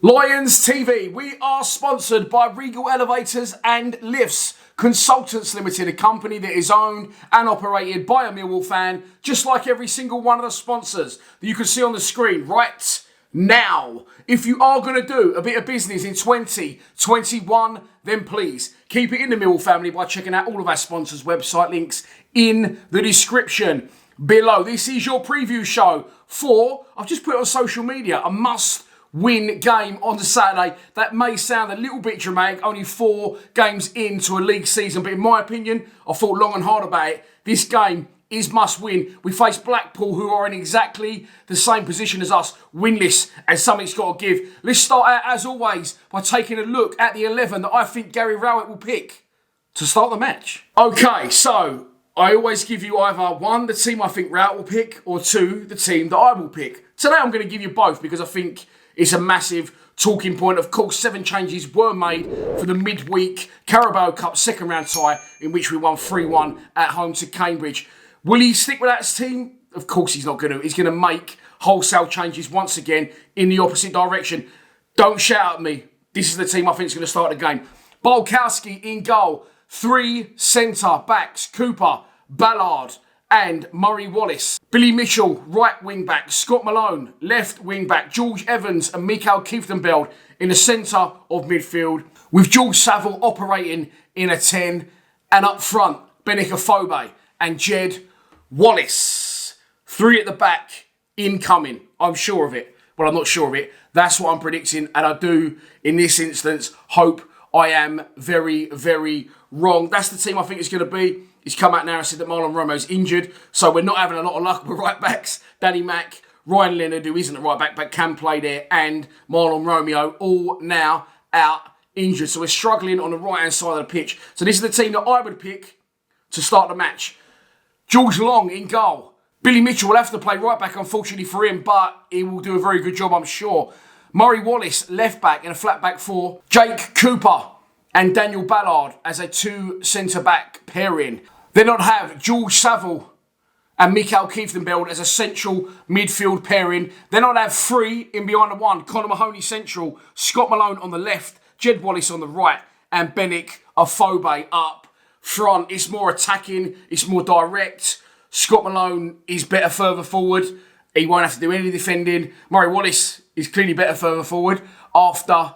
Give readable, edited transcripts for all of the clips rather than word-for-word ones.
Lions TV, we are sponsored by Regal Elevators and Lifts Consultants Limited, a company that is owned and operated by a Millwall fan, just like every single one of the sponsors that you can see on the screen right now. If you are going to do a bit of business in 2021, then please keep it in the Millwall family by checking out all of our sponsors' website links in the description below. This is your preview show for, I've just put it on social media, a must-win game on the Saturday. That may sound a little bit dramatic, only 4 games into a league season, but in my opinion, I thought long and hard about it. This game is must-win. We face Blackpool, who are in exactly the same position as us, winless, and something's got to give. Let's start out, as always, by taking a look at the 11 that I think Gary Rowett will pick to start the match. Okay, so I always give you either 1, the team I think Rowett will pick, or 2, the team that I will pick. Today I'm going to give you both because I think it's a massive talking point. Of course, 7 changes were made for the midweek Carabao Cup second round tie in which we won 3-1 at home to Cambridge. Will he stick with that team? Of course he's not going to. He's going to make wholesale changes once again in the opposite direction. Don't shout at me. This is the team I think is going to start the game. Bolkowski in goal. 3 centre backs. Cooper, Ballard and Murray Wallace. Billy Mitchell, right wing back. Scott Malone, left wing back. George Evans and Mikael Kieftenbeld in the centre of midfield, with George Saville operating in a 10. And up front, Benik Afobe and Jed Wallace. 3 at the back, incoming. I'm sure of it, but I'm not sure of it. That's what I'm predicting, and I do, in this instance, hope I am very, very wrong. That's the team I think it's going to be. He's come out now and said that Marlon Romeo's injured, so we're not having a lot of luck with right backs. Danny Mack, Ryan Leonard, who isn't a right back but can play there, and Marlon Romeo, all now out injured. So we're struggling on the right-hand side of the pitch. So this is the team that I would pick to start the match. George Long in goal. Billy Mitchell will have to play right back, unfortunately for him, but he will do a very good job, I'm sure. Murray Wallace, left back in a flat back 4. Jake Cooper and Daniel Ballard as a 2 centre-back pairing. Then I'd have George Saville and Mikael Kieftenbeld as a central midfield pairing. Then I'd have 3 in behind the 1. Connor Mahoney central, Scott Malone on the left, Jed Wallace on the right, and Benik Afobe up front. It's more attacking, it's more direct. Scott Malone is better further forward. He won't have to do any defending. Murray Wallace is clearly better further forward after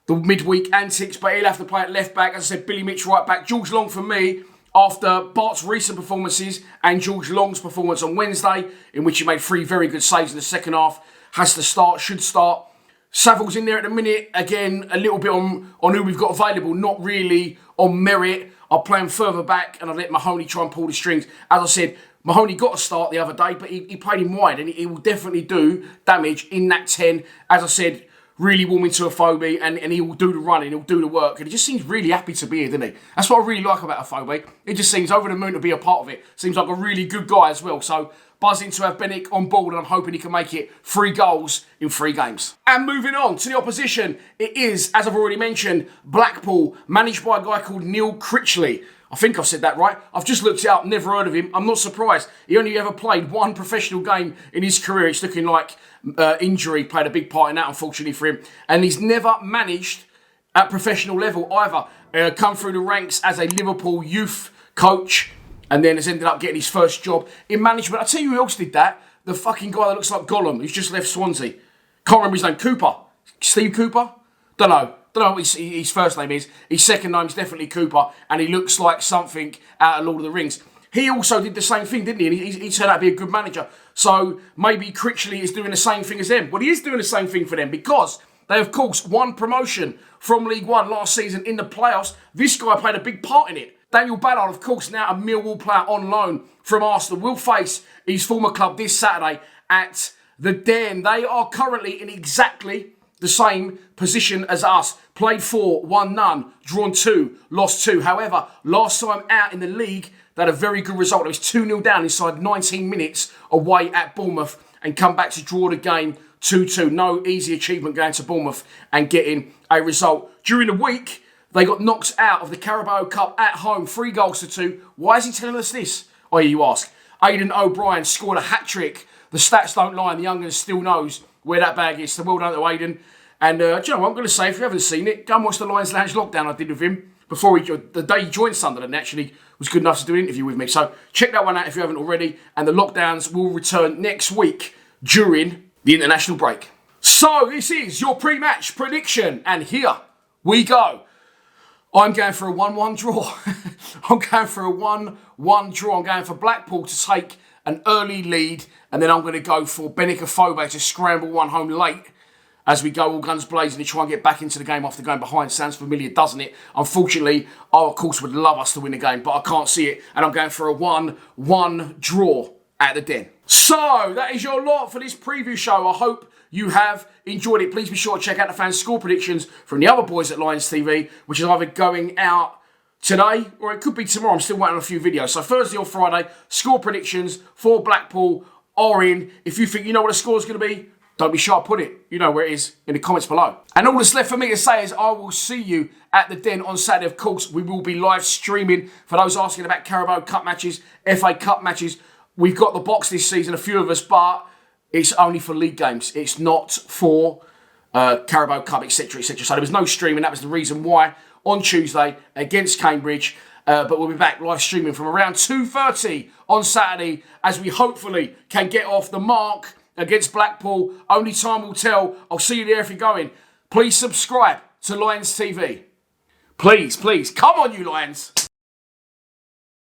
the midweek antics, but he'll have to play at left back. As I said, Billy Mitch right back. George Long for me, after Bart's recent performances and George Long's performance on Wednesday, in which he made 3 very good saves in the second half, has to start, should start. Saville's in there at the minute. Again, a little bit on who we've got available, not really on merit. I'll play him further back and I'll let Mahoney try and pull the strings. As I said, Mahoney got a start the other day, but he played him wide and he will definitely do damage in that 10. As I said, really warming to Afobe and he will do the running, he'll do the work. And he just seems really happy to be here, doesn't he? That's what I really like about Afobe. He just seems over the moon to be a part of it. Seems like a really good guy as well. So buzzing to have Benik on board, and I'm hoping he can make it 3 goals in 3 games. And moving on to the opposition, it is, as I've already mentioned, Blackpool, managed by a guy called Neil Critchley. I think I've said that right. I've just looked it up, never heard of him. I'm not surprised. He only ever played 1 professional game in his career. It's looking like injury played a big part in that, unfortunately for him. And he's never managed at professional level either. Come through the ranks as a Liverpool youth coach, and then has ended up getting his first job in management. I'll tell you who else did that. The fucking guy that looks like Gollum, who's just left Swansea. Can't remember his name. Cooper. Steve Cooper? Don't know what his first name is. His second name is definitely Cooper, and he looks like something out of Lord of the Rings. He also did the same thing, didn't he? And he turned out to be a good manager. So maybe Critchley is doing the same thing as them. Well, he is doing the same thing for them because they, of course, won promotion from League One last season in the playoffs. This guy played a big part in it. Daniel Ballard, of course, now a Millwall player on loan from Arsenal, will face his former club this Saturday at the Den. They are currently in exactly the same position as us. Played 4, won none, drawn 2, lost 2. However, last time out in the league, they had a very good result. It was 2-0 down inside 19 minutes away at Bournemouth and come back to draw the game 2-2. No easy achievement going to Bournemouth and getting a result. During the week, they got knocked out of the Carabao Cup at home, 3-2. Why is he telling us this? Oh, yeah, you ask. Aidan O'Brien scored a hat-trick. The stats don't lie, and the young'un still knows where that bag is. So well done to Aidan. And do you know what I'm going to say? If you haven't seen it, go and watch the Lions Lounge lockdown I did with him before the day he joined Sunderland. Actually was good enough to do an interview with me. So check that one out if you haven't already. And the lockdowns will return next week during the international break. So this is your pre-match prediction. And here we go. I'm going for a 1-1 draw. I'm going for a 1-1 draw. I'm going for Blackpool to take an early lead. And then I'm going to go for Benicophobe to scramble one home late as we go all guns blazing and try and get back into the game after going behind. Sounds familiar, doesn't it? Unfortunately, I, of course, would love us to win the game, but I can't see it. And I'm going for a 1-1 draw at the Den. So, that is your lot for this preview show. I hope you have enjoyed it. Please be sure to check out the fans' score predictions from the other boys at Lions TV, which is either going out today or it could be tomorrow. I'm still waiting on a few videos. So, Thursday or Friday, score predictions for Blackpool are in. If you think you know what the score is going to be, don't be shy, put it. You know where it is in the comments below. And all that's left for me to say is I will see you at the Den on Saturday. Of course, we will be live streaming. For those asking about Carabao Cup matches, FA Cup matches, we've got the box this season, a few of us, but it's only for league games. It's not for Carabao Cup, etc., etc. So there was no streaming. That was the reason why on Tuesday against Cambridge. But we'll be back live streaming from around 2:30 on Saturday as we hopefully can get off the mark against Blackpool. Only time will tell. I'll see you there if you're going. Please subscribe to Lions TV. Please, please. Come on, you Lions.